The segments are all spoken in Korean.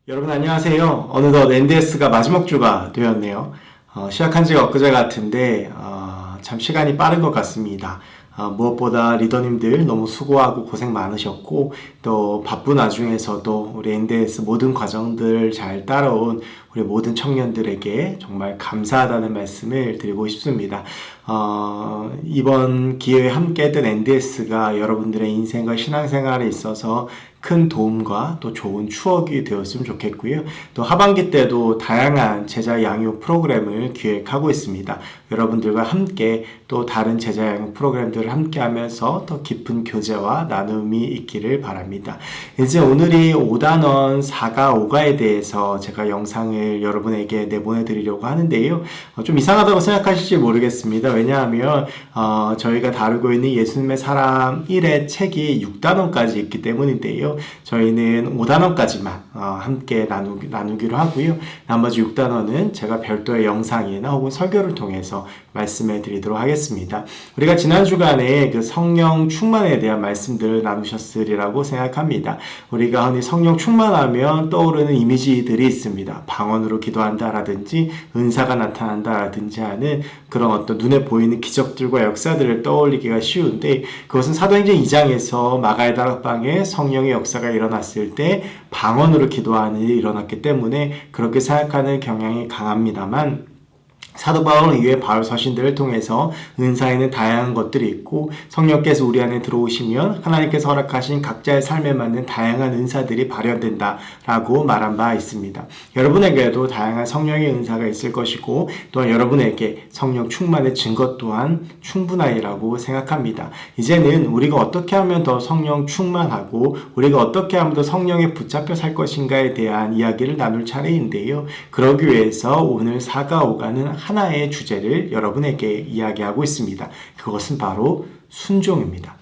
여러분 안녕하세요. 어느덧 NDS가 마지막 주가 되었네요. 시작한 지가 엊그제 같은데 참 시간이 빠른 것 같습니다. 무엇보다 리더님들 너무 수고하고 고생 많으셨고 또 바쁜 와중에서도 우리 NDS 모든 과정들 잘 따라온 우리 모든 청년들에게 정말 감사하다는 말씀을 드리고 싶습니다. 이번 기회에 함께 했던 NDS가 여러분들의 인생과 신앙생활에 있어서 큰 도움과 또 좋은 추억이 되었으면 좋겠고요. 또 하반기 때도 다양한 제자 양육 프로그램을 기획하고 있습니다. 여러분들과 함께 또 다른 제자 양육 프로그램들을 함께 하면서 더 깊은 교제와 나눔이 있기를 바랍니다. 이제 오늘이 5단원 4가 5가에 대해서 제가 영상을 여러분에게 내보내드리려고 하는데요. 좀 이상하다고 생각하실지 모르겠습니다. 왜냐하면 저희가 다루고 있는 예수님의 사람 1의 책이 6단원까지 있기 때문인데요. 저희는 5단원까지만 함께 나누기로 하고요. 나머지 6단원은 제가 별도의 영상이나 혹은 설교를 통해서 말씀해 드리도록 하겠습니다. 우리가 지난 주간에 그 성령 충만에 대한 말씀들을 나누셨으리라고 생각합니다. 우리가 흔히 성령 충만하면 떠오르는 이미지들이 있습니다. 방언으로 기도한다라든지 은사가 나타난다라든지 하는 그런 어떤 눈에 보이는 기적들과 역사들을 떠올리기가 쉬운데, 그것은 사도행전 2장에서 마가의 다락방에 성령의 역사가 일어났을 때 방언으로 기도하는 일이 일어났기 때문에 그렇게 생각하는 경향이 강합니다만, 사도 바울 이외의 바울 서신들을 통해서 은사에는 다양한 것들이 있고 성령께서 우리 안에 들어오시면 하나님께서 허락하신 각자의 삶에 맞는 다양한 은사들이 발현된다라고 말한 바 있습니다. 여러분에게도 다양한 성령의 은사가 있을 것이고 또한 여러분에게 성령 충만의 증거 또한 충분하리라고 생각합니다. 이제는 우리가 어떻게 하면 더 성령 충만하고 우리가 어떻게 하면 더 성령에 붙잡혀 살 것인가에 대한 이야기를 나눌 차례인데요. 그러기 위해서 오늘 4가 5가는 하나의 주제를 여러분에게 이야기하고 있습니다. 그것은 바로 순종입니다.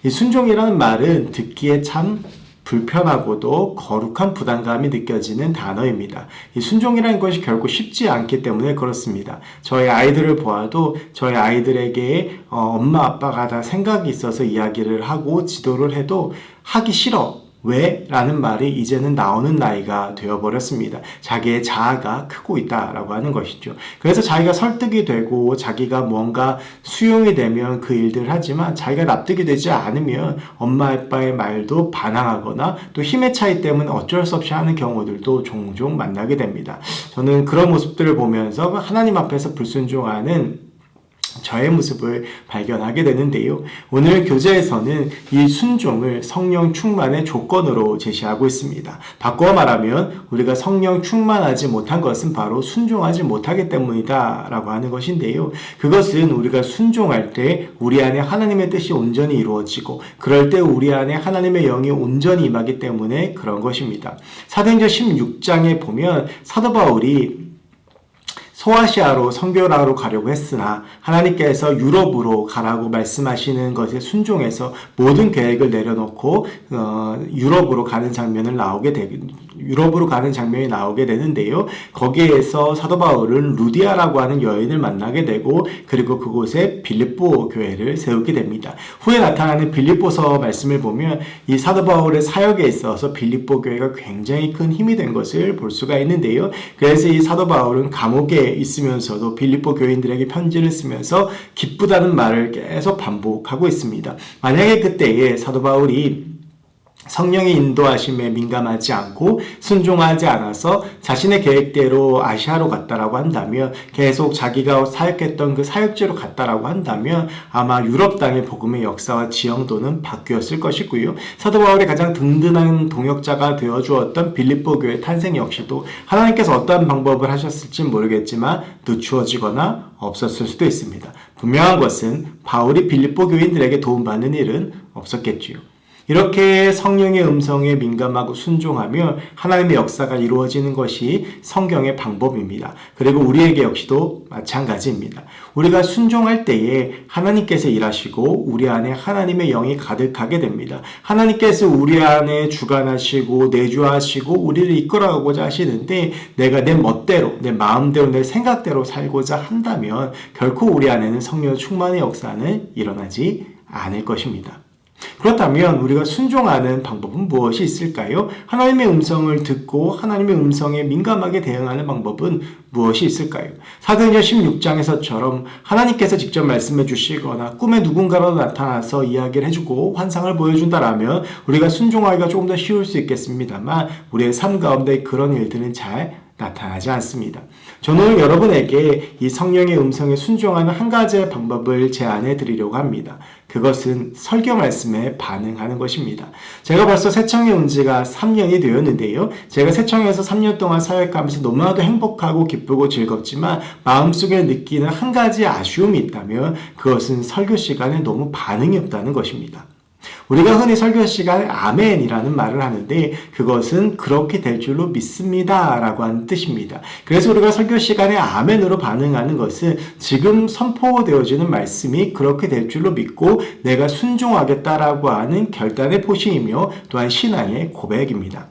이 순종이라는 말은 듣기에 참 불편하고도 거룩한 부담감이 느껴지는 단어입니다. 이 순종이라는 것이 결코 쉽지 않기 때문에 그렇습니다. 저희 아이들을 보아도 저희 아이들에게 엄마 아빠가 다 생각이 있어서 이야기를 하고 지도를 해도 하기 싫어. 왜? 라는 말이 이제는 나오는 나이가 되어버렸습니다. 자기의 자아가 크고 있다라고 하는 것이죠. 그래서 자기가 설득이 되고 자기가 뭔가 수용이 되면 그 일들을 하지만 자기가 납득이 되지 않으면 엄마 아빠의 말도 반항하거나 또 힘의 차이 때문에 어쩔 수 없이 하는 경우들도 종종 만나게 됩니다. 저는 그런 모습들을 보면서 하나님 앞에서 불순종하는 저의 모습을 발견하게 되는데요. 오늘 교재에서는 이 순종을 성령 충만의 조건으로 제시하고 있습니다. 바꿔 말하면 우리가 성령 충만하지 못한 것은 바로 순종하지 못하기 때문이다 라고 하는 것인데요. 그것은 우리가 순종할 때 우리 안에 하나님의 뜻이 온전히 이루어지고 그럴 때 우리 안에 하나님의 영이 온전히 임하기 때문에 그런 것입니다. 사도행전 16장에 보면 사도 바울이 소아시아로 선교를 하러 가려고 했으나 하나님께서 유럽으로 가라고 말씀하시는 것에 순종해서 모든 계획을 내려놓고 유럽으로 가는 장면이 나오게 되는데요. 거기에서 사도 바울은 루디아라고 하는 여인을 만나게 되고 그리고 그곳에 빌립보 교회를 세우게 됩니다. 후에 나타나는 빌립보서 말씀을 보면 이 사도 바울의 사역에 있어서 빌립보 교회가 굉장히 큰 힘이 된 것을 볼 수가 있는데요. 그래서 이 사도 바울은 감옥에 있으면서도 빌립보 교인들에게 편지를 쓰면서 기쁘다는 말을 계속 반복하고 있습니다. 만약에 그때에 사도 바울이 성령의 인도하심에 민감하지 않고 순종하지 않아서 자신의 계획대로 아시아로 갔다라고 한다면, 계속 자기가 사역했던 그 사역지로 갔다라고 한다면 아마 유럽 땅의 복음의 역사와 지형도는 바뀌었을 것이고요. 사도 바울의 가장 든든한 동역자가 되어주었던 빌립보 교회 탄생 역시도 하나님께서 어떠한 방법을 하셨을지 모르겠지만 늦추어지거나 없었을 수도 있습니다. 분명한 것은 바울이 빌립보 교인들에게 도움받는 일은 없었겠지요. 이렇게 성령의 음성에 민감하고 순종하며 하나님의 역사가 이루어지는 것이 성경의 방법입니다. 그리고 우리에게 역시도 마찬가지입니다. 우리가 순종할 때에 하나님께서 일하시고 우리 안에 하나님의 영이 가득하게 됩니다. 하나님께서 우리 안에 주관하시고 내주하시고 우리를 이끌어가고자 하시는데 내가 내 멋대로, 내 마음대로, 내 생각대로 살고자 한다면 결코 우리 안에는 성령 충만의 역사는 일어나지 않을 것입니다. 그렇다면 우리가 순종하는 방법은 무엇이 있을까요? 하나님의 음성을 듣고 하나님의 음성에 민감하게 대응하는 방법은 무엇이 있을까요? 사도행전 16장에서처럼 하나님께서 직접 말씀해 주시거나 꿈에 누군가로 나타나서 이야기를 해주고 환상을 보여준다라면 우리가 순종하기가 조금 더 쉬울 수 있겠습니다만 우리의 삶 가운데 그런 일들은 잘 나타나지 않습니다. 저는 오늘 여러분에게 이 성령의 음성에 순종하는 한 가지의 방법을 제안해 드리려고 합니다. 그것은 설교 말씀에 반응하는 것입니다. 제가 벌써 새청에 온 지가 3년이 되었는데요. 제가 새청에서 3년 동안 사역하면서 너무나도 행복하고 기쁘고 즐겁지만 마음속에 느끼는 한 가지 아쉬움이 있다면 그것은 설교 시간에 너무 반응이 없다는 것입니다. 우리가 흔히 설교 시간에 아멘이라는 말을 하는데 그것은 그렇게 될 줄로 믿습니다 라고 하는 뜻입니다. 그래서 우리가 설교 시간에 아멘으로 반응하는 것은 지금 선포되어지는 말씀이 그렇게 될 줄로 믿고 내가 순종하겠다라고 하는 결단의 표시이며 또한 신앙의 고백입니다.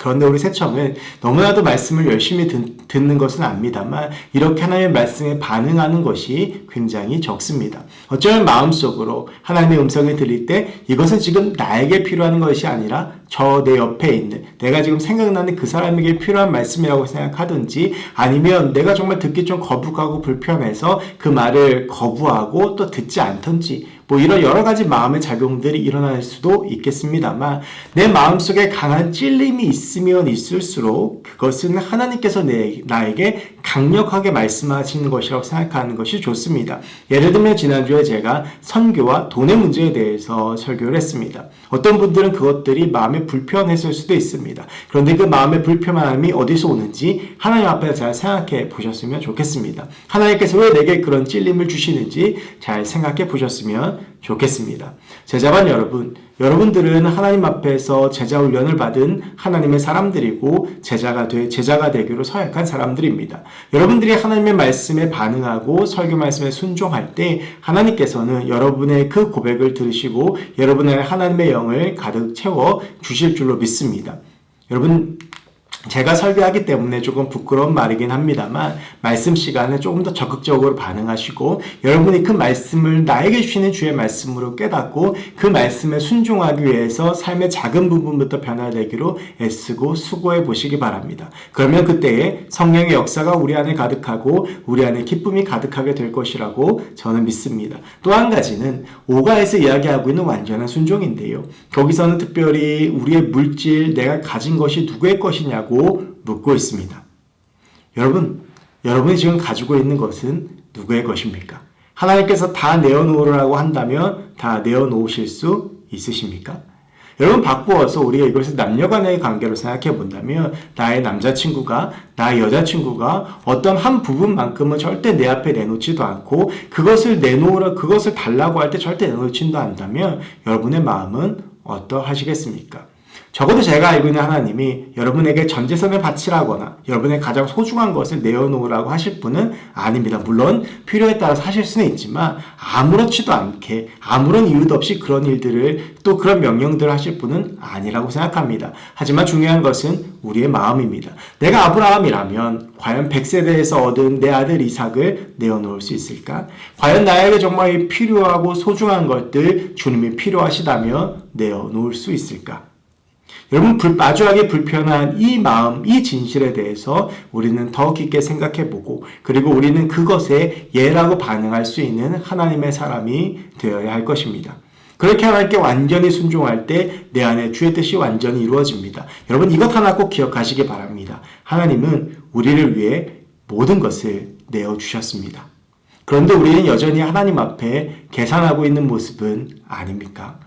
그런데 우리 새청은 너무나도 말씀을 열심히 듣는 것은 압니다만 이렇게 하나님의 말씀에 반응하는 것이 굉장히 적습니다. 어쩌면 마음속으로 하나님의 음성을 들릴 때 이것은 지금 나에게 필요한 것이 아니라 저 내 옆에 있는 내가 지금 생각나는 그 사람에게 필요한 말씀이라고 생각하든지 아니면 내가 정말 듣기 좀 거북하고 불편해서 그 말을 거부하고 또 듣지 않던지 이런 여러 가지 마음의 작용들이 일어날 수도 있겠습니다만 내 마음속에 강한 찔림이 있으면 있을수록 그것은 하나님께서 나에게 강력하게 말씀하시는 것이라고 생각하는 것이 좋습니다. 예를 들면 지난주에 제가 선교와 돈의 문제에 대해서 설교를 했습니다. 어떤 분들은 그것들이 마음에 불편했을 수도 있습니다. 그런데 그 마음의 불편함이 어디서 오는지 하나님 앞에 잘 생각해 보셨으면 좋겠습니다. 하나님께서 왜 내게 그런 찔림을 주시는지 잘 생각해 보셨으면 좋겠습니다. 제자반 여러분, 여러분들은 하나님 앞에서 제자 훈련을 받은 하나님의 사람들이고 제자가 되기로 서약한 사람들입니다. 여러분들이 하나님의 말씀에 반응하고 설교 말씀에 순종할 때 하나님께서는 여러분의 그 고백을 들으시고 여러분의 하나님의 영을 가득 채워 주실 줄로 믿습니다. 여러분, 제가 설교하기 때문에 조금 부끄러운 말이긴 합니다만 말씀 시간에 조금 더 적극적으로 반응하시고 여러분이 그 말씀을 나에게 주시는 주의 말씀으로 깨닫고 그 말씀에 순종하기 위해서 삶의 작은 부분부터 변화되기로 애쓰고 수고해 보시기 바랍니다. 그러면 그때에 성령의 역사가 우리 안에 가득하고 우리 안에 기쁨이 가득하게 될 것이라고 저는 믿습니다. 또 한 가지는 오가에서 이야기하고 있는 완전한 순종인데요. 거기서는 특별히 우리의 물질, 내가 가진 것이 누구의 것이냐고 묻고 있습니다. 여러분이 지금 가지고 있는 것은 누구의 것입니까? 하나님께서 다 내어놓으라고 한다면 다 내어놓으실 수 있으십니까? 여러분, 바꾸어서 우리가 이것을 남녀간의 관계로 생각해 본다면 나의 남자친구가 나의 여자친구가 어떤 한 부분만큼은 절대 내 앞에 내놓지도 않고 그것을 달라고 할 때 절대 내놓지도 않다면 여러분의 마음은 어떠하시겠습니까? 적어도 제가 알고 있는 하나님이 여러분에게 전재산을 바치라거나 여러분의 가장 소중한 것을 내어놓으라고 하실 분은 아닙니다. 물론 필요에 따라서 하실 수는 있지만 아무렇지도 않게 아무런 이유도 없이 그런 일들을 또 그런 명령들을 하실 분은 아니라고 생각합니다. 하지만 중요한 것은 우리의 마음입니다. 내가 아브라함이라면 과연 100세대에서 얻은 내 아들 이삭을 내어놓을 수 있을까? 과연 나에게 정말 필요하고 소중한 것들 주님이 필요하시다면 내어놓을 수 있을까? 여러분, 마주하기 불편한 이 마음, 이 진실에 대해서 우리는 더 깊게 생각해보고 그리고 우리는 그것에 예라고 반응할 수 있는 하나님의 사람이 되어야 할 것입니다. 그렇게 하나님께 완전히 순종할 때 내 안에 주의 뜻이 완전히 이루어집니다. 여러분, 이것 하나 꼭 기억하시기 바랍니다. 하나님은 우리를 위해 모든 것을 내어주셨습니다. 그런데 우리는 여전히 하나님 앞에 계산하고 있는 모습은 아닙니까?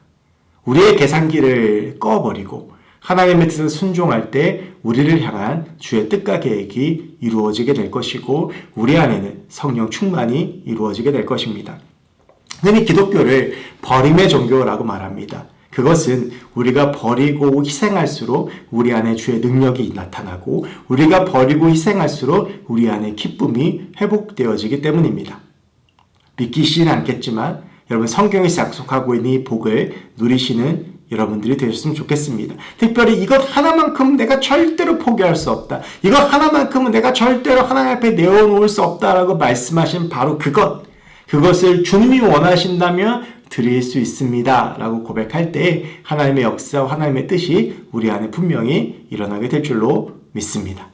우리의 계산기를 꺼버리고 하나님의 뜻에 순종할 때 우리를 향한 주의 뜻과 계획이 이루어지게 될 것이고 우리 안에는 성령 충만이 이루어지게 될 것입니다. 흔히 기독교를 버림의 종교라고 말합니다. 그것은 우리가 버리고 희생할수록 우리 안에 주의 능력이 나타나고 우리가 버리고 희생할수록 우리 안에 기쁨이 회복되어지기 때문입니다. 믿기시는 않겠지만 여러분, 성경에서 약속하고 있는 이 복을 누리시는 여러분들이 되셨으면 좋겠습니다. 특별히 이것 하나만큼은 내가 절대로 포기할 수 없다. 이것 하나만큼은 내가 절대로 하나님 앞에 내어놓을 수 없다라고 말씀하신 바로 그것을 주님이 원하신다면 드릴 수 있습니다 라고 고백할 때 하나님의 역사와 하나님의 뜻이 우리 안에 분명히 일어나게 될 줄로 믿습니다.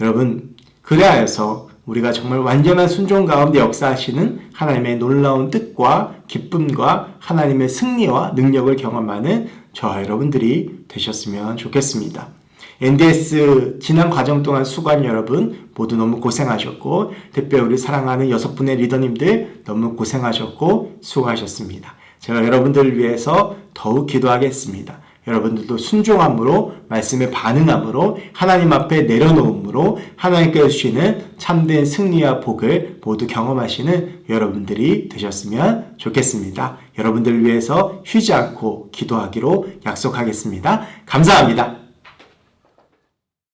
여러분, 그래야여서 우리가 정말 완전한 순종 가운데 역사하시는 하나님의 놀라운 뜻과 기쁨과 하나님의 승리와 능력을 경험하는 저와 여러분들이 되셨으면 좋겠습니다. NDS 지난 과정 동안 수고한 여러분 모두 너무 고생하셨고, 특별히 우리 사랑하는 6분의 리더님들 너무 고생하셨고 수고하셨습니다. 제가 여러분들을 위해서 더욱 기도하겠습니다. 여러분들도 순종함으로, 말씀에 반응함으로, 하나님 앞에 내려놓음으로 하나님께서 주시는 참된 승리와 복을 모두 경험하시는 여러분들이 되셨으면 좋겠습니다. 여러분들을 위해서 쉬지 않고 기도하기로 약속하겠습니다. 감사합니다.